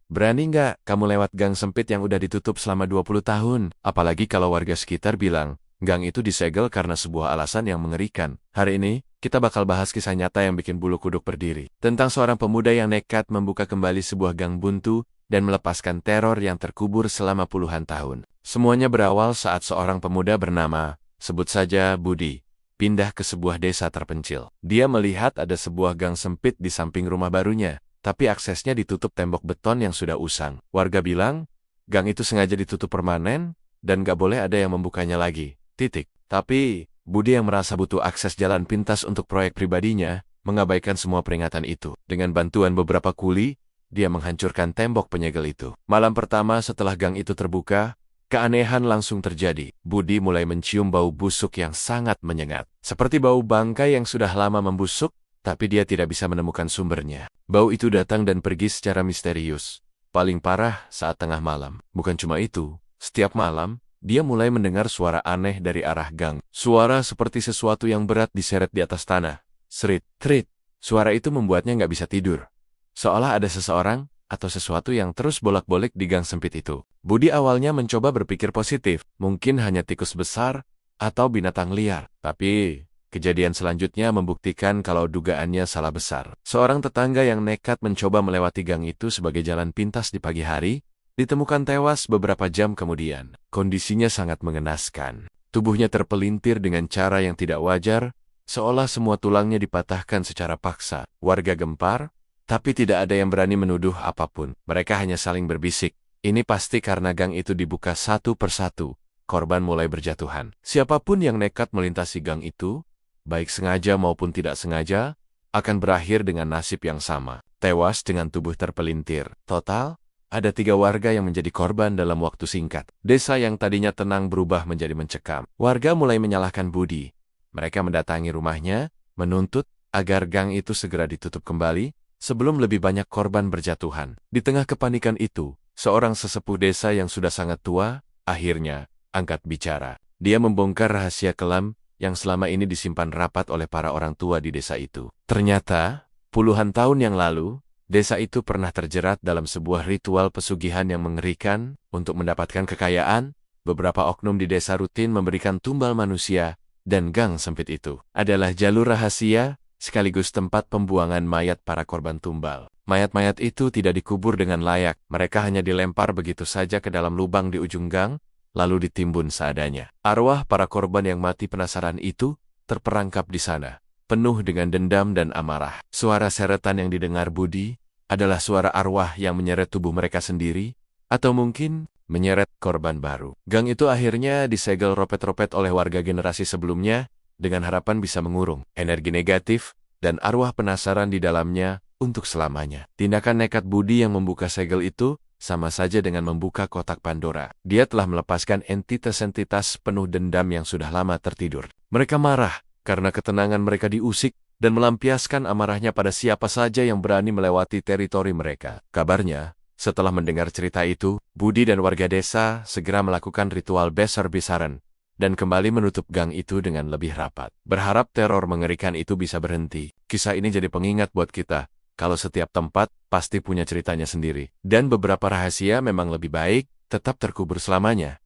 Berani nggak kamu lewat gang sempit yang udah ditutup selama 20 tahun? Apalagi kalau warga sekitar bilang, gang itu disegel karena sebuah alasan yang mengerikan. Hari ini, kita bakal bahas kisah nyata yang bikin bulu kuduk berdiri. Tentang seorang pemuda yang nekat membuka kembali sebuah gang buntu dan melepaskan teror yang terkubur selama puluhan tahun. Semuanya berawal saat seorang pemuda bernama, sebut saja Budi, pindah ke sebuah desa terpencil. Dia melihat ada sebuah gang sempit di samping rumah barunya, tapi aksesnya ditutup tembok beton yang sudah usang. Warga bilang, gang itu sengaja ditutup permanen, dan gak boleh ada yang membukanya lagi. Titik. Tapi, Budi yang merasa butuh akses jalan pintas untuk proyek pribadinya, mengabaikan semua peringatan itu. Dengan bantuan beberapa kuli, dia menghancurkan tembok penyegel itu. Malam pertama setelah gang itu terbuka, keanehan langsung terjadi. Budi mulai mencium bau busuk yang sangat menyengat. Seperti bau bangkai yang sudah lama membusuk, tapi dia tidak bisa menemukan sumbernya. Bau itu datang dan pergi secara misterius. Paling parah saat tengah malam. Bukan cuma itu, setiap malam, dia mulai mendengar suara aneh dari arah gang. Suara seperti sesuatu yang berat diseret di atas tanah. Serit, trit. Suara itu membuatnya nggak bisa tidur. Seolah ada seseorang atau sesuatu yang terus bolak-balik di gang sempit itu. Budi awalnya mencoba berpikir positif. Mungkin hanya tikus besar atau binatang liar. Tapi kejadian selanjutnya membuktikan kalau dugaannya salah besar. Seorang tetangga yang nekat mencoba melewati gang itu sebagai jalan pintas di pagi hari, ditemukan tewas beberapa jam kemudian. Kondisinya sangat mengenaskan. Tubuhnya terpelintir dengan cara yang tidak wajar, seolah semua tulangnya dipatahkan secara paksa. Warga gempar, tapi tidak ada yang berani menuduh apapun. Mereka hanya saling berbisik. Ini pasti karena gang itu dibuka satu persatu. Korban mulai berjatuhan. Siapapun yang nekat melintasi gang itu, baik sengaja maupun tidak sengaja, akan berakhir dengan nasib yang sama. Tewas dengan tubuh terpelintir. Total, ada 3 warga yang menjadi korban dalam waktu singkat. Desa yang tadinya tenang berubah menjadi mencekam. Warga mulai menyalahkan Budi. Mereka mendatangi rumahnya, menuntut agar gang itu segera ditutup kembali, sebelum lebih banyak korban berjatuhan. Di tengah kepanikan itu, seorang sesepuh desa yang sudah sangat tua, akhirnya angkat bicara. Dia membongkar rahasia kelam yang selama ini disimpan rapat oleh para orang tua di desa itu. Ternyata, puluhan tahun yang lalu, desa itu pernah terjerat dalam sebuah ritual pesugihan yang mengerikan. Untuk mendapatkan kekayaan, beberapa oknum di desa rutin memberikan tumbal manusia, dan gang sempit itu adalah jalur rahasia, sekaligus tempat pembuangan mayat para korban tumbal. Mayat-mayat itu tidak dikubur dengan layak, mereka hanya dilempar begitu saja ke dalam lubang di ujung gang, lalu ditimbun seadanya. Arwah para korban yang mati penasaran itu terperangkap di sana, penuh dengan dendam dan amarah. Suara seretan yang didengar Budi adalah suara arwah yang menyeret tubuh mereka sendiri, atau mungkin menyeret korban baru. Gang itu akhirnya disegel ropet-ropet oleh warga generasi sebelumnya, dengan harapan bisa mengurung energi negatif dan arwah penasaran di dalamnya untuk selamanya. Tindakan nekat Budi yang membuka segel itu sama saja dengan membuka kotak Pandora. Dia telah melepaskan entitas-entitas penuh dendam yang sudah lama tertidur. Mereka marah karena ketenangan mereka diusik dan melampiaskan amarahnya pada siapa saja yang berani melewati teritori mereka. Kabarnya, setelah mendengar cerita itu, Budi dan warga desa segera melakukan ritual besar-besaran dan kembali menutup gang itu dengan lebih rapat. Berharap teror mengerikan itu bisa berhenti. Kisah ini jadi pengingat buat kita, kalau setiap tempat pasti punya ceritanya sendiri. Dan beberapa rahasia memang lebih baik tetap terkubur selamanya.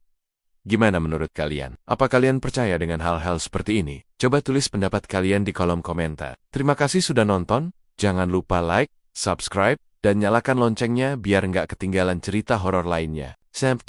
Gimana menurut kalian? Apa kalian percaya dengan hal-hal seperti ini? Coba tulis pendapat kalian di kolom komentar. Terima kasih sudah nonton, jangan lupa like, subscribe, dan nyalakan loncengnya biar nggak ketinggalan cerita horor lainnya. Sampai